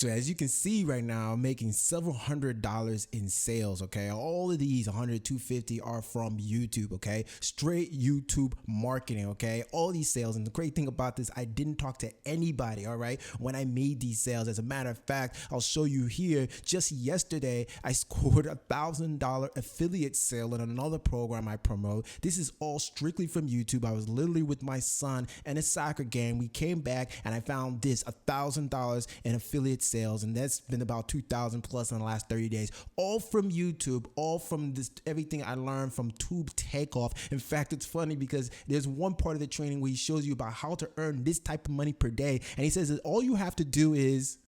So as you can see right now, I'm making several $100s in sales, okay? All of these 100, 250 are from YouTube, okay? Straight YouTube marketing, okay? All these sales, and the great thing about this, I didn't talk to anybody, all right? When I made these sales, as a matter of fact, I'll show you here, just yesterday, I scored a $1,000 affiliate sale in another program I promote. This is all strictly from YouTube. I was literally with my son and a soccer game. We came back and I found this, $1,000 in affiliate sales, and that's been about 2,000 plus in the last 30 days, all from YouTube, all from this, everything I learned from Tube Takeoff. In fact, it's funny because there's one part of the training where he shows you about how to earn this type of money per day, and he says that all you have to do is...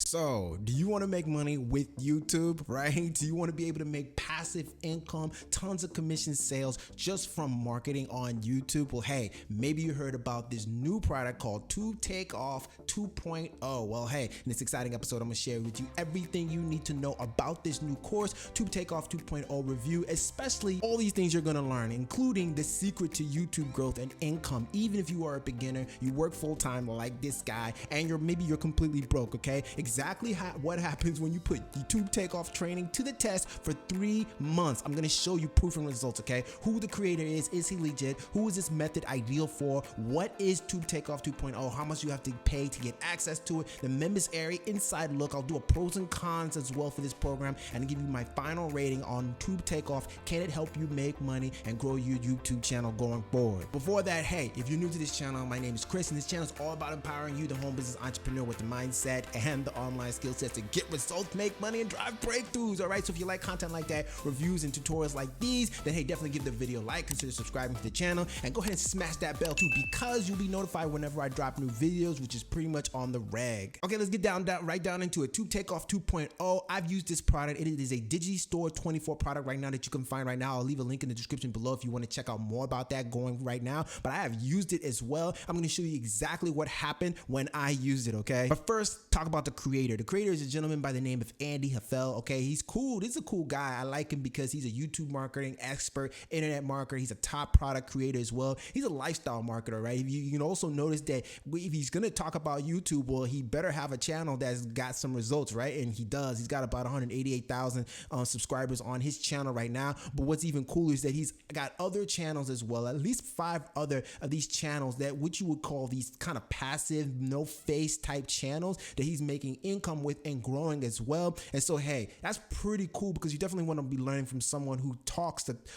So, do you want to make money with YouTube, right? Do you want to be able to make passive income, tons of commission sales just from marketing on YouTube? Well, hey, maybe you heard about this new product called Tube Takeoff 2.0. Well, hey, in this exciting episode, I'm going to share with you everything you need to know about this new course, Tube Takeoff 2.0 review, especially all these things you're going to learn, including the secret to YouTube growth and income. Even if you are a beginner, you work full-time like this guy, and maybe you're completely broke, okay? Exactly what happens when you put the Tube Takeoff training to the test for 3 months. I'm going to show you proof and results, okay? Who the creator is he legit? Who is this method ideal for? What is Tube Takeoff 2.0? How much you have to pay to get access to it? The members area, inside look. I'll do a pros and cons as well for this program and give you my final rating on Tube Takeoff. Can it help you make money and grow your YouTube channel going forward? Before that, hey, if you're new to this channel, my name is Chris, and this channel is all about empowering you, the home business entrepreneur, with the mindset and the online skill sets to get results, make money, and drive breakthroughs. All right, so if you like content like that, reviews and tutorials like these, then hey, definitely give the video a like, consider subscribing to the channel, and go ahead and smash that bell too, because you'll be notified whenever I drop new videos, which is pretty much on the reg. Okay, let's get right down into it. Tube Takeoff 2.0. I've used this product. It is a Digistore 24 product right now that you can find right now. I'll leave a link in the description below if you want to check out more about that going right now, but I have used it as well. I'm going to show you exactly what happened when I used it, okay? But first, talk about the creator. The creator is a gentleman by the name of Andy Hafell, okay? He's cool. This is a cool guy. I like him because he's a YouTube marketing expert, internet marketer. He's a top product creator as well. He's a lifestyle marketer, right? You can also notice that if he's going to talk about YouTube, well, he better have a channel that's got some results, right? And he does. He's got about 188,000 subscribers on his channel right now. But what's even cooler is that he's got other channels as well, at least 5 other of these channels that what you would call these kind of passive, no face type channels that he's making income with and growing as well. And so, hey, that's pretty cool because you definitely want to be learning from someone who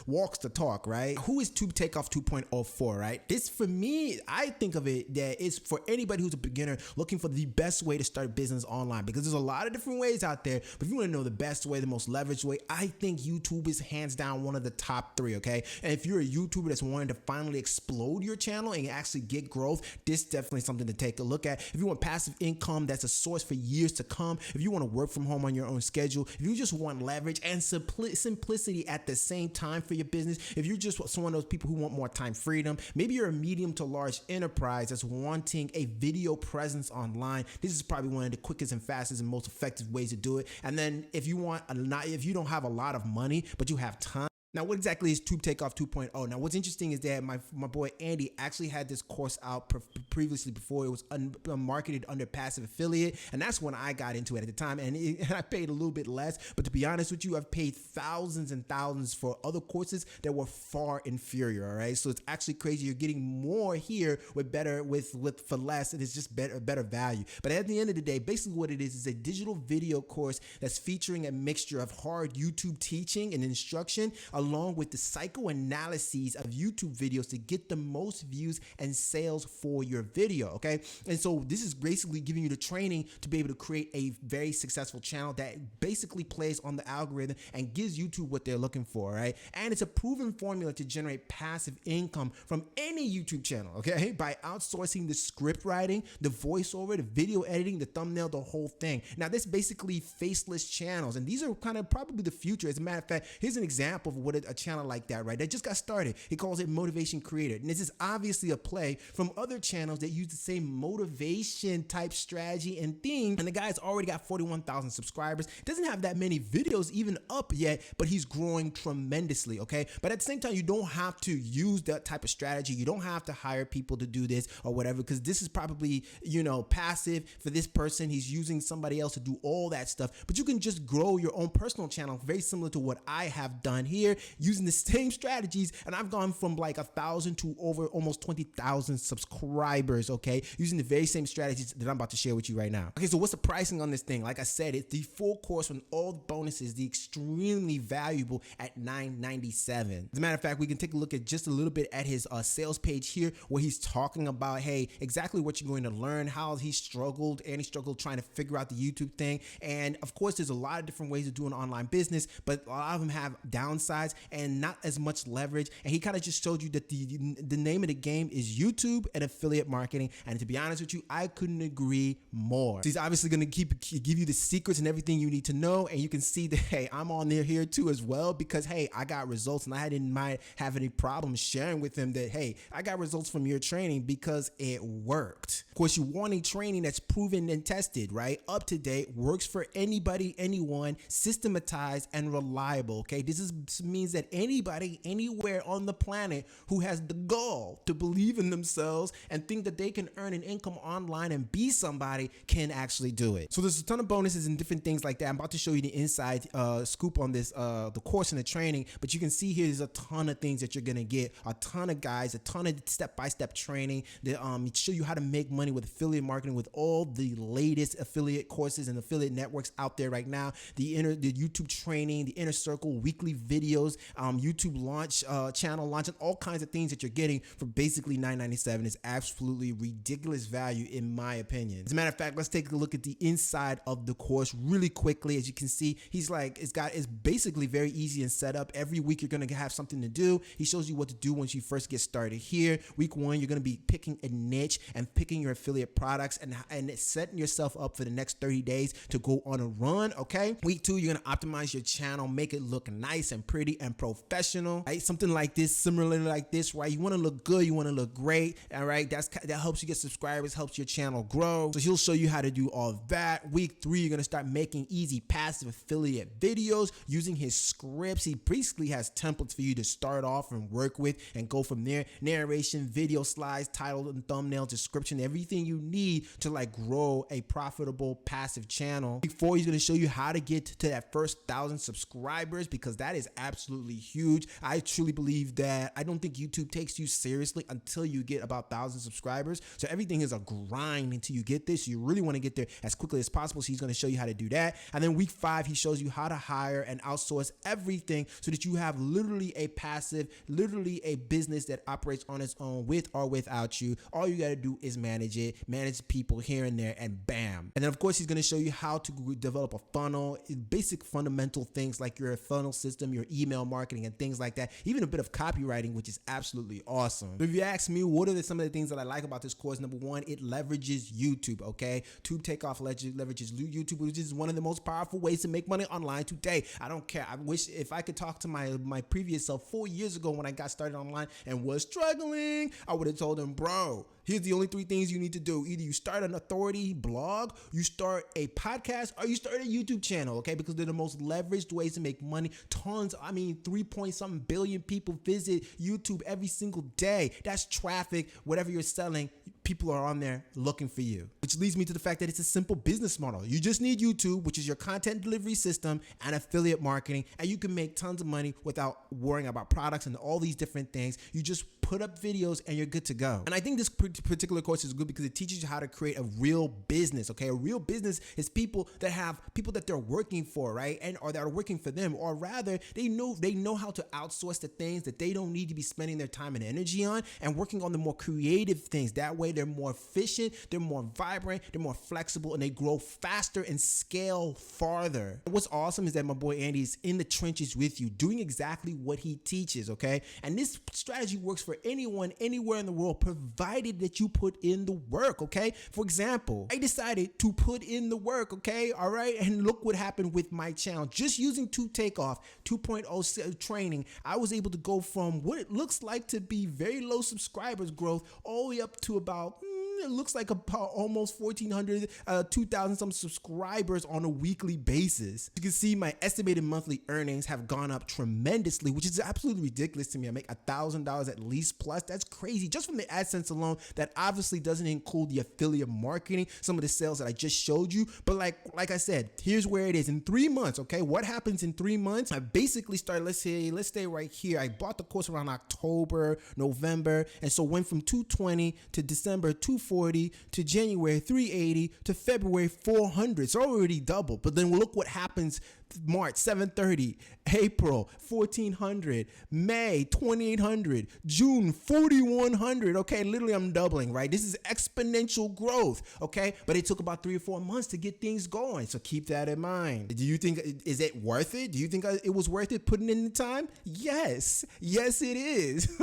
walks the talk, right? Who is Tube Takeoff 2.0 for, right? This, for me, I think of it that it's for anybody who's a beginner looking for the best way to start business online, because there's a lot of different ways out there. But if you want to know the best way, the most leveraged way, I think YouTube is hands down one of the top 3, okay? And if you're a YouTuber that's wanting to finally explode your channel and actually get growth, this is definitely something to take a look at. If you want passive income that's a source for years to come, if you want to work from home on your own schedule, if you just want leverage and simplicity at the same time for your business, if you're just one of those people who want more time freedom, maybe you're a medium to large enterprise that's wanting a video presence online, this is probably one of the quickest and fastest and most effective ways to do it. And then if you don't have a lot of money, but you have time. Now, what exactly is Tube Takeoff 2.0? Now, what's interesting is that my boy Andy actually had this course out previously before. It was marketed under passive affiliate, and that's when I got into it at the time, and I paid a little bit less. But to be honest with you, I've paid thousands and thousands for other courses that were far inferior. All right, so it's actually crazy. You're getting more here for less, and it's just better value. But at the end of the day, basically what it is a digital video course that's featuring a mixture of hard YouTube teaching and instruction, along with the psychoanalyses of YouTube videos to get the most views and sales for your video, okay? And so this is basically giving you the training to be able to create a very successful channel that basically plays on the algorithm and gives YouTube what they're looking for, right? And it's a proven formula to generate passive income from any YouTube channel, okay? By outsourcing the script writing, the voiceover, the video editing, the thumbnail, the whole thing. Now, this basically faceless channels, and these are kind of probably the future. As a matter of fact, here's an example of what with a channel like that, right? That just got started. He calls it Motivation Creator. And this is obviously a play from other channels that use the same motivation type strategy and theme. And the guy's already got 41,000 subscribers. Doesn't have that many videos even up yet, but he's growing tremendously, okay? But at the same time, you don't have to use that type of strategy. You don't have to hire people to do this or whatever, because this is probably, you know, passive for this person. He's using somebody else to do all that stuff. But you can just grow your own personal channel, very similar to what I have done here, using the same strategies. And I've gone from like 1,000 to over almost 20,000 subscribers, okay, using the very same strategies that I'm about to share with you right now. Okay, so what's the pricing on this thing? Like I said, it's the full course with all the bonuses, the extremely valuable at $997. As a matter of fact, we can take a look at just a little bit at his sales page here, where he's talking about, hey, exactly what you're going to learn, how he struggled trying to figure out the YouTube thing. And of course, there's a lot of different ways to do an online business, but a lot of them have downsides and not as much leverage. And he kind of just showed you that the name of the game is YouTube and affiliate marketing. And to be honest with you, I couldn't agree more. So he's obviously going to give you the secrets and everything you need to know. And you can see that, hey, I'm on there here too as well, because hey, I got results and I didn't mind having any problems sharing with him that, hey, I got results from your training because it worked. Of course, you want a training that's proven and tested, right? Up to date, works for anybody, anyone, systematized and reliable, okay? This means that anybody, anywhere on the planet who has the gall to believe in themselves and think that they can earn an income online and be somebody can actually do it. So there's a ton of bonuses and different things like that. I'm about to show you the inside scoop on this, the course and the training, but you can see here there's a ton of things that you're gonna get, a ton of guides, a ton of step-by-step training that show you how to make money with affiliate marketing with all the latest affiliate courses and affiliate networks out there right now. The YouTube training, the inner circle, weekly videos, YouTube launch, channel launch, and all kinds of things that you're getting for basically $997 is absolutely ridiculous value in my opinion. As a matter of fact, let's take a look at the inside of the course really quickly. As you can see, he's like, it's basically very easy and set up. Every week you're gonna have something to do. He shows you what to do once you first get started here. Week 1, you're gonna be picking a niche and picking your affiliate products and setting yourself up for the next 30 days to go on a run, okay? Week 2, you're gonna optimize your channel, make it look nice and pretty and professional, right? Something like this, similarly like this, right? You wanna look good, you wanna look great, all right? That helps you get subscribers, helps your channel grow. So he'll show you how to do all of that. Week 3, you're gonna start making easy passive affiliate videos using his scripts. He basically has templates for you to start off and work with and go from there. Narration, video slides, title and thumbnail, description, everything you need to like grow a profitable passive channel. Week 4, he's gonna show you how to get to that first 1,000 subscribers, because that is absolutely huge. I truly believe that I don't think YouTube takes you seriously until you get about 1,000 subscribers. So everything is a grind until you get this. You really want to get there as quickly as possible. So he's going to show you how to do that. And then week 5, he shows you how to hire and outsource everything so that you have literally a passive, literally a business that operates on its own with or without you. All you got to do is manage it, manage people here and there, and bam. And then of course, he's going to show you how to develop a funnel, basic fundamental things like your funnel system, your email marketing and things like that, even a bit of copywriting, which is absolutely awesome. But if you ask me, what are some of the things that I like about this course? Number 1, it leverages YouTube, okay? Tube Takeoff leverages YouTube, which is one of the most powerful ways to make money online today. I don't care. I wish if I could talk to my previous self 4 years ago when I got started online and was struggling, I would have told him, bro, here's the only 3 things you need to do. Either you start an authority blog, you start a podcast, or you start a YouTube channel, okay? Because they're the most leveraged ways to make money. Tons, 3-point-something billion people visit YouTube every single day. That's traffic. Whatever you're selling, people are on there looking for you. Which leads me to the fact that it's a simple business model. You just need YouTube, which is your content delivery system, and affiliate marketing, and you can make tons of money without worrying about products and all these different things. You just put up videos and you're good to go. And I think this particular course is good because it teaches you how to create a real business, okay? A real business is people that they're working for, right? Or that are working for them, or rather they know how to outsource the things that they don't need to be spending their time and energy on, and working on the more creative things. That way they're more efficient, they're more vibrant, they're more flexible, and they grow faster and scale farther. What's awesome is that my boy Andy is in the trenches with you, doing exactly what he teaches, okay? And this strategy works for anyone anywhere in the world, provided that you put in the work, okay? For example, I decided to put in the work, okay? All right, and look what happened with my channel. Just using Tube Takeoff 2.0 training, I was able to go from what it looks like to be very low subscribers growth all the way up to about it looks like about almost 1,400, 2,000 some subscribers on a weekly basis. You can see my estimated monthly earnings have gone up tremendously, which is absolutely ridiculous to me. I make $1,000 at least plus. That's crazy just from the AdSense alone. That obviously doesn't include the affiliate marketing, some of the sales that I just showed you. But like I said, here's where it is in 3 months. Okay, what happens in 3 months? I basically started. Let's stay right here. I bought the course around October, November, and so went from 220 to December 240 to January 380 to February 400. It's already doubled. But then look what happens. March 730, April 1400, May 2800, June 4100. Okay, literally I'm doubling, right? This is exponential growth, okay? But it took about 3 or 4 months to get things going, so keep that in mind. Do you think, is it worth it? Do you think it was worth it putting in the time? Yes it is.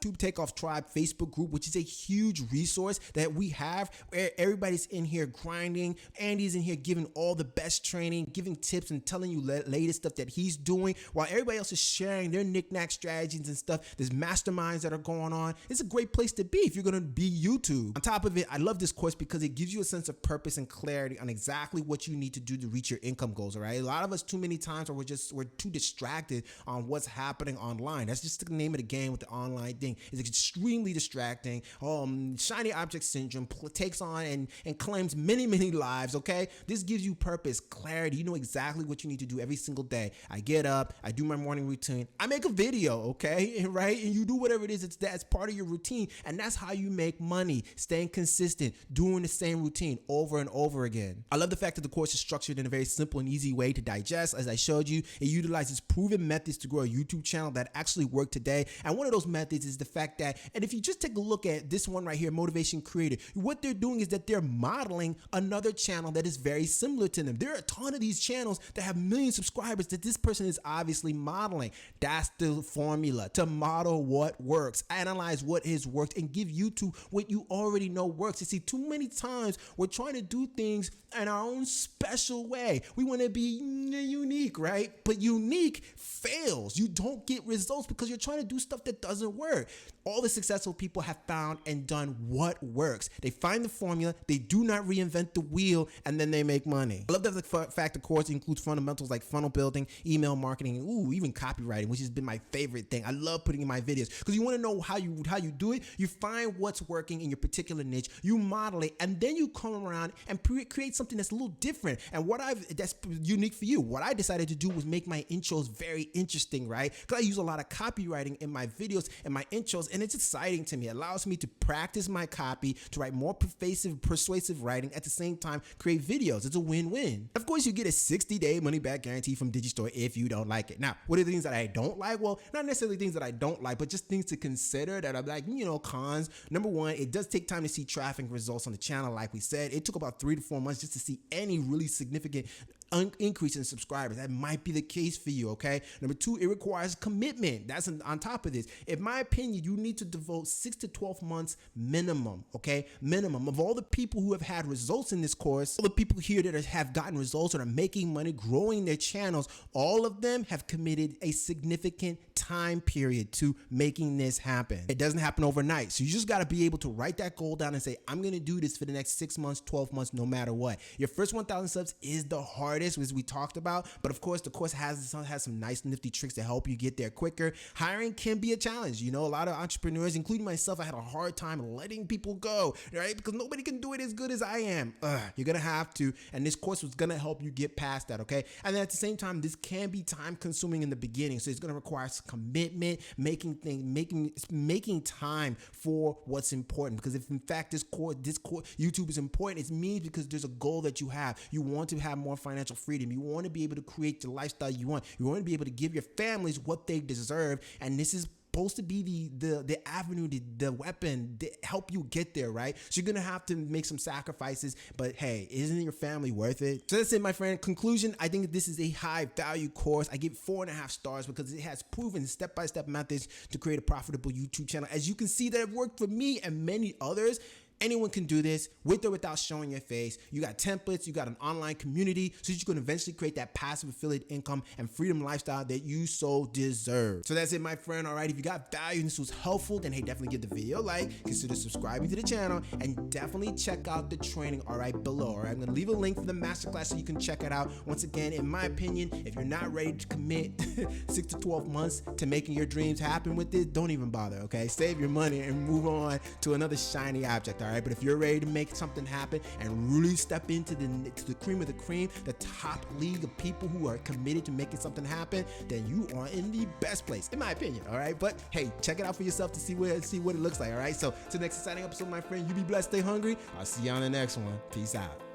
Tube Takeoff Tribe Facebook group, which is a huge resource that we have where everybody's in here grinding. Andy's in here giving all the best training, giving tips and telling you latest stuff that he's doing, while everybody else is sharing their knick-knack strategies and stuff. There's masterminds that are going on. It's a great place to be if you're gonna be YouTube. On top of it, I love this course because it gives you a sense of purpose and clarity on exactly what you need to do to reach your income goals, all right? A lot of us too many times we're too distracted on what's happening online. That's just the name of the game with the online thing. It's extremely distracting. Shiny object syndrome takes on and claims many lives, okay? This gives you purpose, clarity. You know exactly what you need to do every single day. I get up, I do my morning routine, I make a video, okay? Right? And you do whatever it is, that's part of your routine, and that's how you make money, staying consistent, doing the same routine over and over again. I love the fact that the course is structured in a very simple and easy way to digest. As I showed you, it utilizes proven methods to grow a YouTube channel that actually work today, and one of those methods is the fact that, and if you just take a look at this one right here, Motivation Creator, what they're doing is that they're modeling another channel that is very similar to them. There are a ton of these channels that have million subscribers that this person is obviously modeling. That's the formula to model what works, analyze what has worked, and give YouTube what you already know works. You see, too many times we're trying to do things in our own special way. We want to be unique, right? But unique fails. You don't get results because you're trying to do stuff that doesn't work. All the successful people have found and done what works. They find the formula, they do not reinvent the wheel, and then they make money. I love that the fact the course includes fundamentals like funnel building, email marketing, and even copywriting, which has been my favorite thing. I love putting in my videos because you want to know how you do it. You find what's working in your particular niche, you model it, and then you come around and create something that's a little different. And that's unique for you. What I decided to do was make my intros very interesting, right? Because I use a lot of copywriting in my videos and my intros, and it's exciting to me. It allows me to practice my copy, to write more persuasive writing, at the same time create videos. It's a win-win. Of course, you get a 60-day money-back guarantee from Digistore if you don't like it. Now, what are the things that I don't like? Well, not necessarily things that I don't like, but just things to consider that I'm like, cons. Number one, it does take time to see traffic results on the channel. Like we said, it took about 3 to 4 months just to see any really significant increase in subscribers. That might be the case for you, okay? Number two, it requires commitment. That's on top of this. In my opinion, you need to devote 6 to 12 months minimum, okay? Minimum. Of all the people who have had results in this course, all the people here that have gotten results and are making money, growing their channels, all of them have committed a significant time period to making this happen. It doesn't happen overnight. So you just got to be able to write that goal down and say, I'm going to do this for the next 6 months, 12 months, no matter what. Your first 1,000 subs is the hardest, as we talked about, but of course the course has some nice nifty tricks to help you get there quicker. Hiring can be a challenge. A lot of entrepreneurs, including myself, I had a hard time letting people go, right? Because nobody can do it as good as I am. You're gonna have to, and this course was gonna help you get past that, okay? And then at the same time, this can be time consuming in the beginning, so it's gonna require some commitment, making time for what's important. Because if in fact this course YouTube is important, it means because there's a goal that you have. You want to have more financial freedom. You want to be able to create the lifestyle you want. You want to be able to give your families what they deserve, and this is supposed to be the avenue, the weapon to help you get there, right? So you're gonna have to make some sacrifices, but hey, isn't your family worth it? So that's it, my friend. Conclusion, I think this is a high value course. I give 4.5 stars because it has proven step-by-step methods to create a profitable YouTube channel. As you can see, that have worked for me and many others. Anyone can do this with or without showing your face. You got templates, you got an online community, so you can eventually create that passive affiliate income and freedom lifestyle that you so deserve. So that's it, my friend. All right, if you got value and this was helpful, then hey, definitely give the video a like, consider subscribing to the channel, and definitely check out the training, all right, below. All right, I'm gonna leave a link for the masterclass so you can check it out. Once again, in my opinion, if you're not ready to commit 6 to 12 months to making your dreams happen with it, don't even bother, okay? Save your money and move on to another shiny object, all right? But if you're ready to make something happen and really step into the cream of the cream, the top league of people who are committed to making something happen, then you are in the best place, in my opinion, all right? But hey, check it out for yourself to see what it looks like, all right? So, till the next exciting episode, my friend, you be blessed, stay hungry. I'll see you on the next one. Peace out.